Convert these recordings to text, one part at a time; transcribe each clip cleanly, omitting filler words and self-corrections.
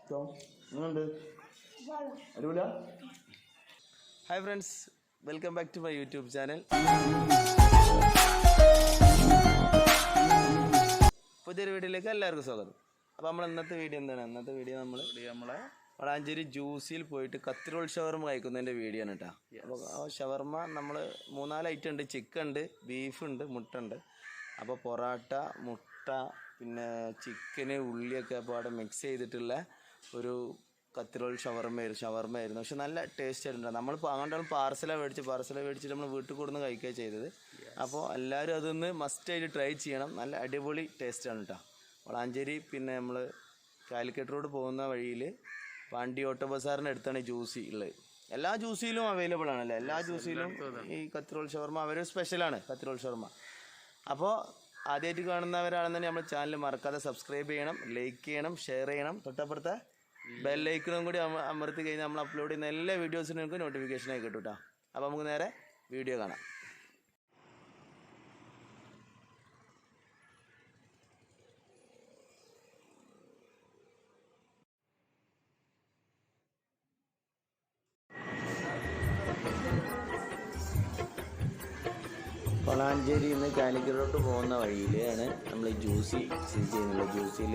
Hi friends, welcome back to my YouTube channel. പുതിയൊരു വീഡിയോയിലേക്ക് എല്ലാവർക്കും സ്വാഗതം. അപ്പോൾ നമ്മൾ ഇന്നത്തെ വീഡിയോ എന്താണ്? ഇന്നത്തെ വീഡിയോ നമ്മളെ വളാഞ്ചേരി ജ്യൂസിൽ പോയിട്ട് കത്തിരോൾ ഷവർമ കഴിക്കുന്നതിൻ്റെ വീഡിയോ ആണ് കേട്ടോ. അപ്പോൾ ആ ഷവർമ നമ്മൾ 3-4 ഐറ്റം ഉണ്ട്. ചിക്കൻ ഉണ്ട്, ബീഫ് ഉണ്ട്, മുട്ട ഉണ്ട്. അപ്പോൾ പൊറാട്ട, മുട്ട, പിന്നെ ചിക്കന്, ഉള്ളിയൊക്കെ അപ്പോൾ അവിടെ മിക്സ് ചെയ്തിട്ടുള്ള ഒരു കത്തിരോൾ ഷവർമയായിരുന്നു. പക്ഷെ നല്ല ടേസ്റ്റ് ആയിട്ടുണ്ട്. നമ്മൾ അങ്ങോട്ടാണ് പാർസലാണ് മേടിച്ചിട്ട് നമ്മൾ വീട്ടിൽ കൊടുന്ന് കഴിക്കുകയാണ് ചെയ്തത്. അപ്പോൾ എല്ലാവരും അതൊന്ന് മസ്റ്റായിട്ട് ട്രൈ ചെയ്യണം. നല്ല അടിപൊളി ടേസ്റ്റാണ് കേട്ടോ. വളാഞ്ചേരി പിന്നെ നമ്മൾ കാലിക്കറ്റ് റോഡ് പോകുന്ന വഴിയിൽ പാണ്ടി ഓട്ടോ ബസാറിൻ്റെ അടുത്താണ് ഈ ജ്യൂസി ഉള്ളത്. എല്ലാ ജ്യൂസിലും അവൈലബിൾ ആണല്ലേ? എല്ലാ ജ്യൂസിലും ഈ കത്തിരോൾ ഷവർമ അവർ സ്പെഷ്യലാണ് കത്തിരോൾ ഷവർമ. അപ്പോൾ ആദ്യമായിട്ട് കാണുന്നവരാണെന്നുണ്ടെങ്കിൽ നമ്മൾ ചാനൽ മറക്കാതെ സബ്സ്ക്രൈബ് ചെയ്യണം, ലൈക്ക് ചെയ്യണം, ഷെയർ ചെയ്യണം. തൊട്ടപ്പുറത്തെ ബെല്ലൈക്കണും കൂടി അമർത്തി കഴിഞ്ഞാൽ നമ്മൾ അപ്ലോഡ് ചെയ്യുന്ന എല്ലാ വീഡിയോസിനും നിങ്ങൾക്ക് നോട്ടിഫിക്കേഷനായി കിട്ടും കേട്ടോ. അപ്പോൾ നമുക്ക് നേരെ വീഡിയോ കാണാം. വളാഞ്ചേരിയിൽ നിന്ന് കാലിക്കറ്റോട്ട് പോകുന്ന വഴിയിലാണ് നമ്മൾ ഈ ജ്യൂസി സ്ഥിതി ചെയ്യുന്നത്. ജ്യൂസിൽ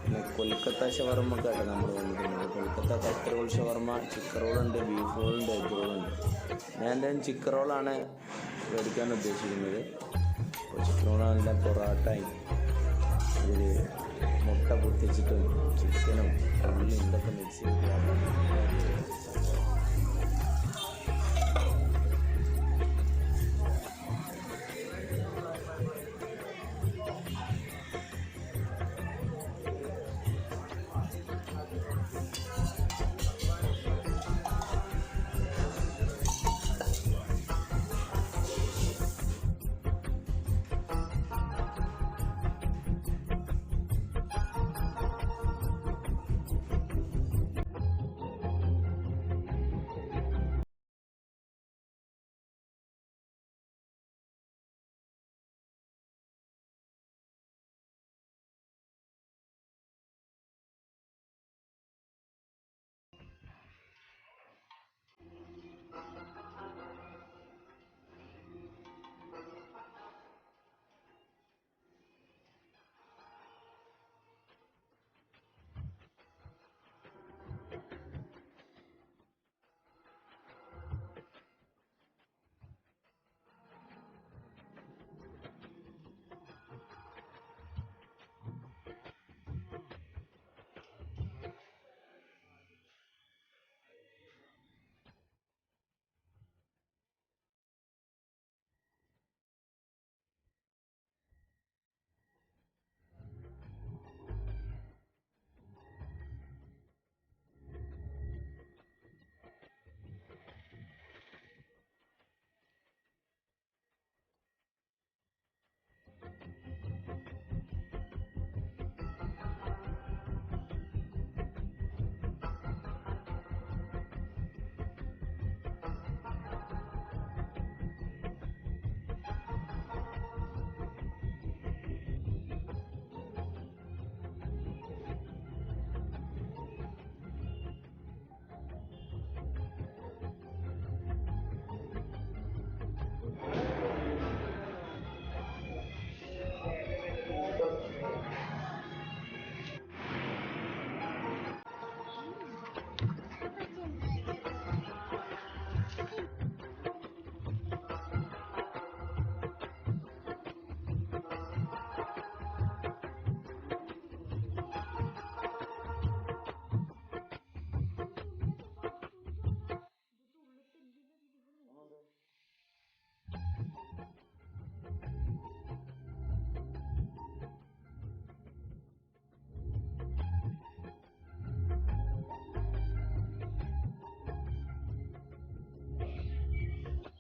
പിന്നെ കൊൽക്കത്ത ഷവർമ ഒക്കെ ആയിട്ട് നമ്മൾ വന്നിട്ടുണ്ട്. കൊൽക്കത്ത കത്തിരോൾ ഷവർമ, ചിക്കൻ റോളുണ്ട്, ബീഫ് റോളുണ്ട്, എഗ് റോളുണ്ട്. ഞാൻ എന്തായാലും ചിക്കൻ റോളാണ് മേടിക്കാൻ ഉദ്ദേശിക്കുന്നത്. ചിക്കൻ റോളാണെല്ലാം പൊറാട്ടയും ഇതിൽ മുട്ട പൊട്ടിച്ചിട്ടും ചിക്കനും ഉള്ളിയും ഇതൊക്കെ മിക്സ് ചെയ്തിട്ടാണ്.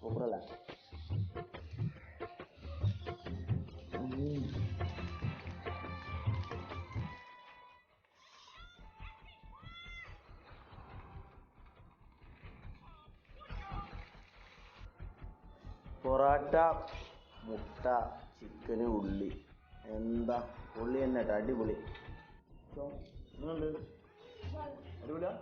സൂപ്പറല്ലേ? പൊറാട്ട, മുട്ട, ചിക്കന്, ഉള്ളി. എന്താ ഉള്ളി തന്നെ കേട്ടോ, അടിപൊളി. അടിപൊളിയാ